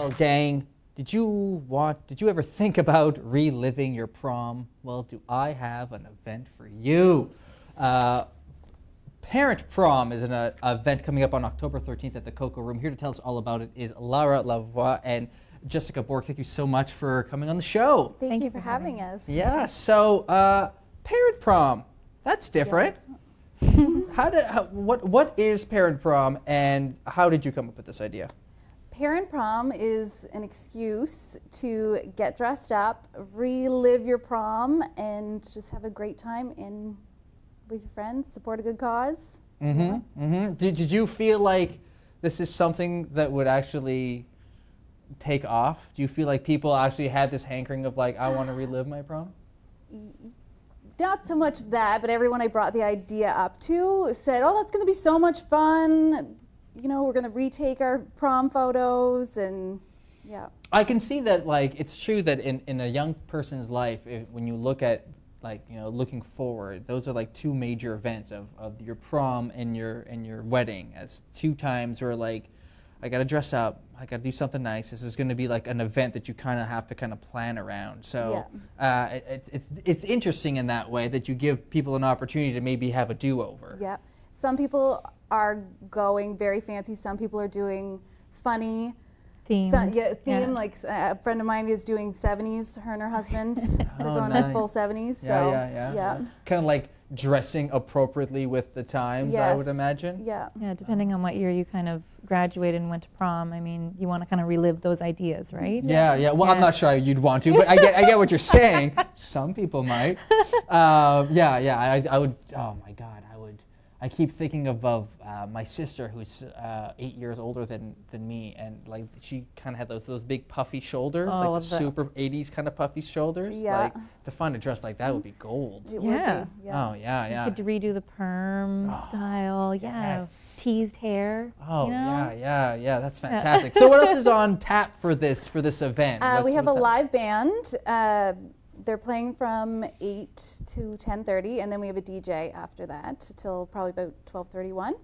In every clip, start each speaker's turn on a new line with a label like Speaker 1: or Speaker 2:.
Speaker 1: Well, gang, did you ever think about reliving your prom? Well, do I have an event for you. Parent Prom is an event coming up on October 13th at the Coco Room. Here to tell us all about it is Lara, Lavoie, and Jessica Bourque. Thank you so much for coming on the show.
Speaker 2: Thank you for having us.
Speaker 1: Yeah, so Parent Prom, that's different. Yes. What is Parent Prom, and how did you come up with this idea?
Speaker 2: Parent Prom is an excuse to get dressed up, relive your prom, and just have a great time with your friends, support a good cause.
Speaker 1: Did you feel like this is something that would actually take off? Do you feel like people actually had this hankering of like, I want to relive my prom?
Speaker 2: Not so much that, but everyone I brought the idea up to said, oh, that's going to be so much fun. You know, we're going to retake our prom photos, and yeah.
Speaker 1: I can see that, like, it's true that in a young person's life, when you look at, like, you know, looking forward, those are like two major events of your prom and your wedding as two times where, like, I got to dress up, I got to do something nice. This is going to be like an event that you kind of have to kind of plan around. So yeah. It's interesting in that way that you give people an opportunity to maybe have a do-over.
Speaker 2: Yeah. Some people are going very fancy. Some people are doing funny.
Speaker 3: Theme.
Speaker 2: Like a friend of mine is doing 70s, her and her husband. They're going
Speaker 1: nice.
Speaker 2: to full 70s.
Speaker 1: Yeah. Kind of like dressing appropriately with the times,
Speaker 2: yes.
Speaker 1: I would imagine.
Speaker 2: Yeah.
Speaker 3: Yeah, depending on what year you kind of graduated and went to prom, I mean, you want to kind of relive those ideas, right?
Speaker 1: Yeah. Well, I'm not sure you'd want to, but I get what you're saying. Some people might. I would, oh my God, I keep thinking of my sister, who's 8 years older than me, and like she kind of had those big puffy shoulders, like the super 80s kind of puffy shoulders.
Speaker 2: Yeah.
Speaker 1: Like to find a dress like that would be gold.
Speaker 2: It would be, yeah.
Speaker 1: Oh yeah.
Speaker 3: You could redo the perm style,
Speaker 1: yes.
Speaker 3: Teased hair.
Speaker 1: Oh
Speaker 3: you know?
Speaker 1: yeah. That's fantastic. So what else is on tap for this event?
Speaker 2: We have a live band. They're playing from 8 to 10:30, and then we have a DJ after that till probably about 12:31.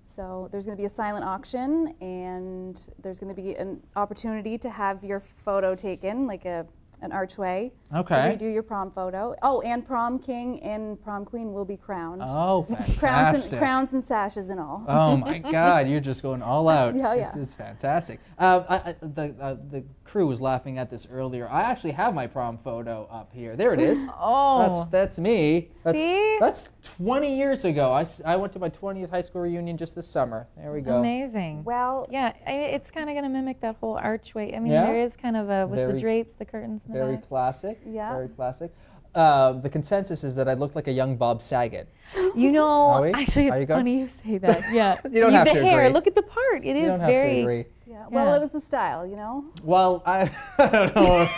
Speaker 2: So there's going to be a silent auction, and there's going to be an opportunity to have your photo taken, like an archway.
Speaker 1: Okay.
Speaker 2: To redo your prom photo. Oh, and prom king and prom queen will be crowned.
Speaker 1: Oh, fantastic.
Speaker 2: crowns and sashes and all.
Speaker 1: Oh my God, you're just going all out.
Speaker 2: Yeah.
Speaker 1: This is fantastic. The crew was laughing at this earlier. I actually have my prom photo up here. There it is.
Speaker 3: Oh.
Speaker 1: That's me.
Speaker 3: See?
Speaker 1: That's 20 years ago. I went to my 20th high school reunion just this summer. There we go.
Speaker 3: Amazing.
Speaker 2: Well,
Speaker 3: yeah, it's kind of going to mimic that whole archway. I mean,
Speaker 1: Yeah?
Speaker 3: there is kind of with the drapes, the curtains in the
Speaker 1: Very
Speaker 3: back.
Speaker 1: classic.
Speaker 2: Yeah.
Speaker 1: Very classic. The consensus is that I look like a young Bob Saget.
Speaker 3: You know,
Speaker 1: Are we?
Speaker 3: actually,
Speaker 1: Are you
Speaker 3: it's
Speaker 1: good?
Speaker 3: funny you say that. Yeah.
Speaker 1: You don't have
Speaker 3: the
Speaker 1: to
Speaker 3: hair.
Speaker 1: agree.
Speaker 3: Look at the part. It
Speaker 1: You
Speaker 3: is
Speaker 1: don't have
Speaker 3: very.
Speaker 1: to agree.
Speaker 2: yeah. Well, it was the style, you know.
Speaker 1: Well, I don't know.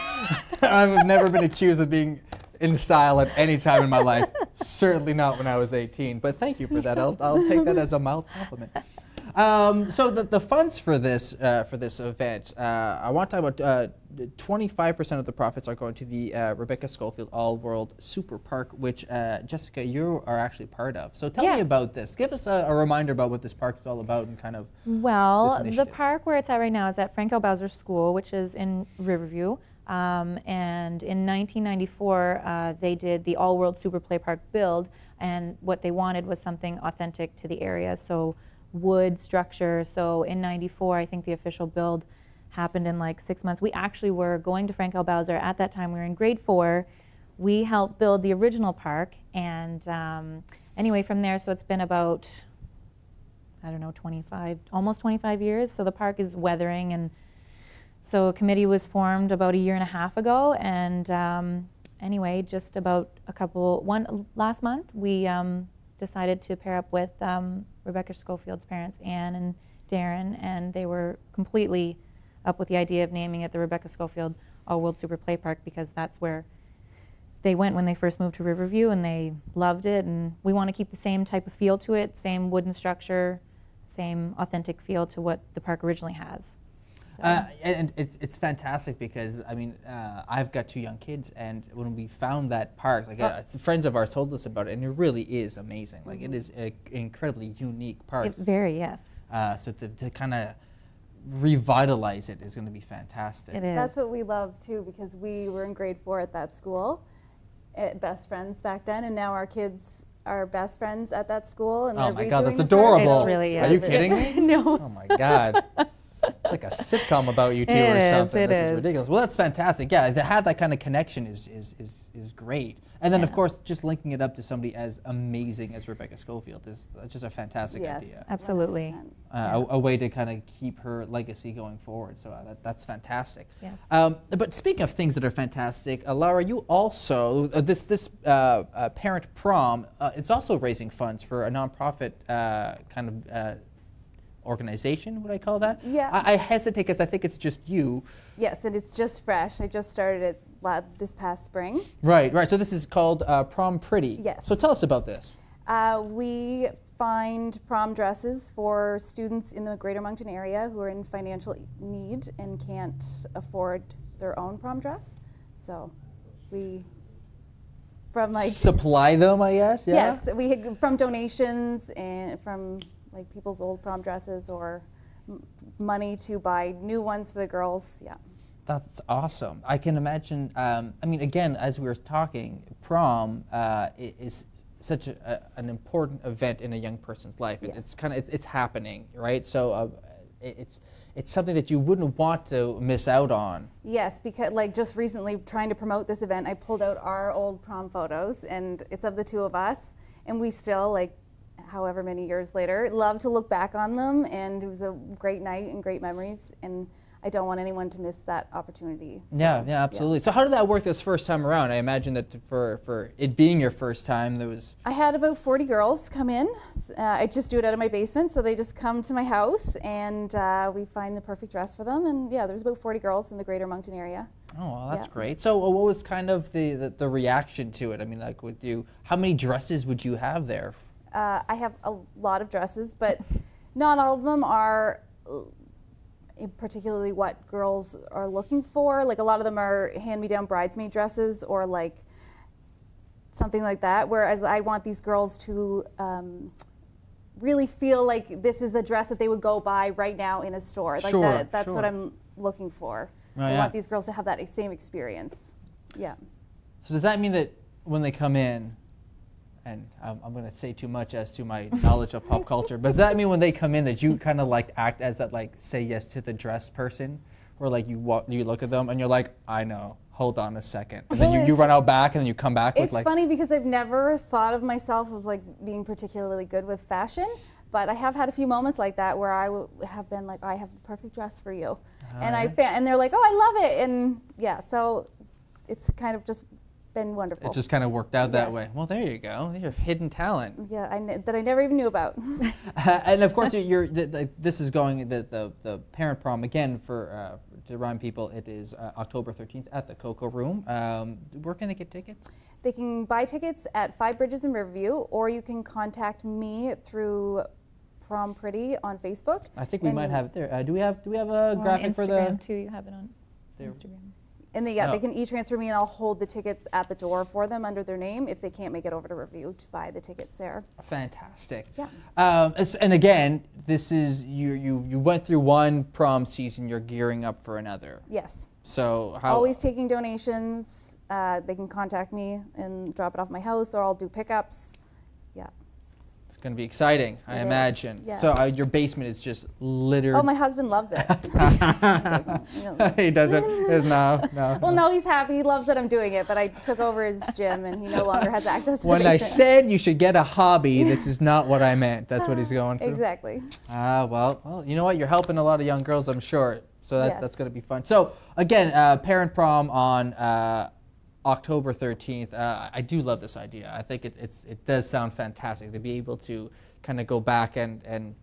Speaker 1: I've never been accused of being in style at any time in my life. Certainly not when I was 18. But thank you for that. I'll take that as a mild compliment. So the funds for this event, I want to talk about 25% of the profits are going to the Rebecca Schofield All World Super Park, which Jessica, you are actually part of. So tell me about this. Give us a reminder about what this park is all about and kind of.
Speaker 3: Well,
Speaker 1: this
Speaker 3: the park where it's at right now is at Frank L. Bowser School, which is in Riverview. And in 1994, they did the All World Super Play Park build, and what they wanted was something authentic to the area. So wood structure. So in 94, I think the official build happened in like 6 months. We actually were going to Frank L. Bowser at that time. We were in grade 4. We helped build the original park, and anyway, from there, so it's been about, I don't know, almost 25 years. So the park is weathering, and so a committee was formed about a year and a half ago, and anyway, just about last month, we decided to pair up with Rebecca Schofield's parents, Ann and Darren, and they were completely up with the idea of naming it the Rebecca Schofield All World Super Play Park, because that's where they went when they first moved to Riverview, and they loved it, and we want to keep the same type of feel to it, same wooden structure, same authentic feel to what the park originally has. So.
Speaker 1: And it's fantastic because, I mean, I've got 2 young kids, and when we found that park, like friends of ours told us about it, and it really is amazing. Like, it is an incredibly unique park.
Speaker 3: Very, yes.
Speaker 1: So to kind of revitalize it is going to be fantastic.
Speaker 3: It is.
Speaker 2: That's what we love too, because we were in grade 4 at that school, best friends back then, and now our kids are best friends at that school. And
Speaker 1: Oh
Speaker 2: they're
Speaker 1: my God, that's
Speaker 2: redoing the
Speaker 1: adorable.
Speaker 2: park.
Speaker 3: It really
Speaker 1: Are you
Speaker 3: is.
Speaker 1: kidding me?
Speaker 3: No.
Speaker 1: Oh my God. It's like a sitcom about you two
Speaker 3: It
Speaker 1: or
Speaker 3: is,
Speaker 1: something.
Speaker 3: it
Speaker 1: This is
Speaker 3: is.
Speaker 1: ridiculous. Well, that's fantastic. Yeah, to have that kind of connection is great. And then, of
Speaker 3: Yeah.
Speaker 1: course, just linking it up to somebody as amazing as Rebecca Schofield is just a fantastic
Speaker 2: Yes,
Speaker 1: idea.
Speaker 3: Absolutely.
Speaker 2: 100%.
Speaker 1: A way to kind of keep her legacy going forward. So that's fantastic.
Speaker 3: Yes.
Speaker 1: But speaking of things that are fantastic, Lara, you also, this Parent Prom, it's also raising funds for a nonprofit kind of organization, would I call that?
Speaker 2: Yeah.
Speaker 1: I hesitate because I think it's just you.
Speaker 2: Yes, and it's just fresh. I just started it this past spring.
Speaker 1: Right. So this is called Prom Pretty.
Speaker 2: Yes.
Speaker 1: So tell us about this.
Speaker 2: We find prom dresses for students in the Greater Moncton area who are in financial need and can't afford their own prom dress. So we, from like
Speaker 1: Supply them, I guess. Yeah?
Speaker 2: yes, from donations and from like people's old prom dresses or money to buy new ones for the girls. Yeah.
Speaker 1: That's awesome. I can imagine. I mean, again, as we were talking, prom is such an important event in a young person's life.
Speaker 2: Yes.
Speaker 1: It's happening, right? So it's something that you wouldn't want to miss out on.
Speaker 2: Yes, because like just recently trying to promote this event, I pulled out our old prom photos, and it's of the two of us, and we still, like, however many years later, love to look back on them, and it was a great night and great memories, and I don't want anyone to miss that opportunity. So,
Speaker 1: Yeah, absolutely. So how did that work this first time around? I imagine that for it being your first time, there was...
Speaker 2: I had about 40 girls come in. I just do it out of my basement, so they just come to my house, and we find the perfect dress for them. And yeah, there's about 40 girls in the Greater Moncton area.
Speaker 1: Oh, well, that's
Speaker 2: Yeah.
Speaker 1: great. So what was kind of the reaction to it? I mean, like, how many dresses would you have there?
Speaker 2: I have a lot of dresses, but not all of them are particularly what girls are looking for. Like, a lot of them are hand-me-down bridesmaid dresses or like something like that, whereas I want these girls to really feel like this is a dress that they would go buy right now in a store. Like
Speaker 1: Sure,
Speaker 2: that's
Speaker 1: sure.
Speaker 2: what I'm looking for.
Speaker 1: Oh,
Speaker 2: I
Speaker 1: yeah.
Speaker 2: want these girls to have that same experience. Yeah.
Speaker 1: So does that mean that when they come in, and I'm going to say too much as to my knowledge of pop culture, but does that mean when they come in that you kind of like act as that like say yes to the dress person, or like you look at them and you're like, I know, hold on a second, and then
Speaker 2: Well,
Speaker 1: you run out back and then you come back with
Speaker 2: It's
Speaker 1: like...
Speaker 2: funny because I've never thought of myself as like being particularly good with fashion, but I have had a few moments like that where I have been like, I have the perfect dress for you, and and they're like, oh, I love it, and yeah, so it's kind of just been wonderful.
Speaker 1: It just kind of worked out that
Speaker 2: Yes.
Speaker 1: way. Well, there you go. You have hidden talent.
Speaker 2: Yeah, that I never even knew about.
Speaker 1: And of course, this is going the Parent Prom again for to remind people. It is October 13th at the Coco Room. Where can they get tickets?
Speaker 2: They can buy tickets at Five Bridges in Riverview, or you can contact me through Prom Pretty on Facebook.
Speaker 1: I think we might
Speaker 2: And-
Speaker 1: have it there. Do we have a
Speaker 3: Or
Speaker 1: graphic
Speaker 3: on
Speaker 1: for
Speaker 3: Instagram
Speaker 1: the?
Speaker 3: too. You have it on
Speaker 1: There.
Speaker 3: Instagram.
Speaker 2: And they
Speaker 1: Oh.
Speaker 2: can e-transfer me, and I'll hold the tickets at the door for them under their name if they can't make it over to Riverview to buy the tickets there.
Speaker 1: Fantastic.
Speaker 2: Yeah.
Speaker 1: And again, this is you went through one prom season. You're gearing up for another.
Speaker 2: Yes.
Speaker 1: So how?
Speaker 2: Always taking donations. They can contact me and drop it off my house, or I'll do pickups. Yeah.
Speaker 1: It's going to be exciting, I
Speaker 2: It is,
Speaker 1: imagine.
Speaker 2: yeah.
Speaker 1: So your basement is just littered.
Speaker 2: Oh, my husband loves it.
Speaker 1: He doesn't. No.
Speaker 2: Well, no, he's happy. He loves that I'm doing it, but I took over his gym, and he no longer has access to
Speaker 1: When
Speaker 2: the
Speaker 1: I
Speaker 2: basement.
Speaker 1: said you should get a hobby, this is not what I meant. That's what he's going through.
Speaker 2: Exactly.
Speaker 1: Well, you know what? You're helping a lot of young girls, I'm sure. So
Speaker 2: Yes.
Speaker 1: that's going to be fun. So again, Parent Prom on October 13th. I do love this idea. I think it does sound fantastic to be able to kind of go back and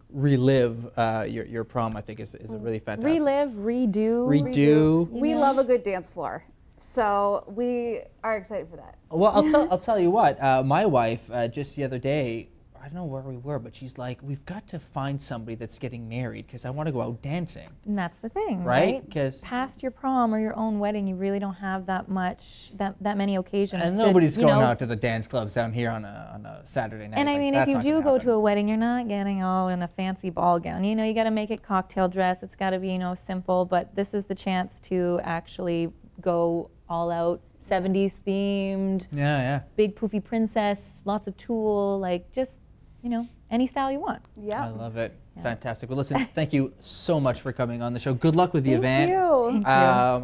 Speaker 1: relive your prom. I think is a really fantastic.
Speaker 3: Relive, redo.
Speaker 1: Redo.
Speaker 2: We love a good dance floor, so we are excited for that.
Speaker 1: Well, I'll tell you what. My wife just the other day I don't know where we were, but she's like, we've got to find somebody that's getting married because I want to go out dancing.
Speaker 3: And that's the thing,
Speaker 1: Right?
Speaker 3: right?
Speaker 1: 'Cause
Speaker 3: past your prom or your own wedding, you really don't have that many occasions.
Speaker 1: and
Speaker 3: to,
Speaker 1: nobody's
Speaker 3: you
Speaker 1: going
Speaker 3: know,
Speaker 1: out to the dance clubs down here on a Saturday night.
Speaker 3: And I
Speaker 1: Like,
Speaker 3: mean, if
Speaker 1: that's
Speaker 3: you
Speaker 1: not
Speaker 3: do
Speaker 1: gonna
Speaker 3: go to
Speaker 1: happen.
Speaker 3: a wedding, you're not getting all in a fancy ball gown. You know, you got to make it cocktail dress. It's got to be, you know, simple. But this is the chance to actually go all out, 70s themed,
Speaker 1: Yeah.
Speaker 3: big poofy princess, lots of tulle, like just, you know, any style you want.
Speaker 2: Yeah.
Speaker 1: I love it.
Speaker 3: Yeah.
Speaker 1: Fantastic. Well, listen, thank you so much for coming on the show. Good luck with the
Speaker 2: Thank
Speaker 1: event.
Speaker 2: you.
Speaker 3: Thank you.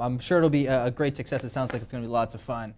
Speaker 1: I'm sure it'll be a great success. It sounds like it's going to be lots of fun.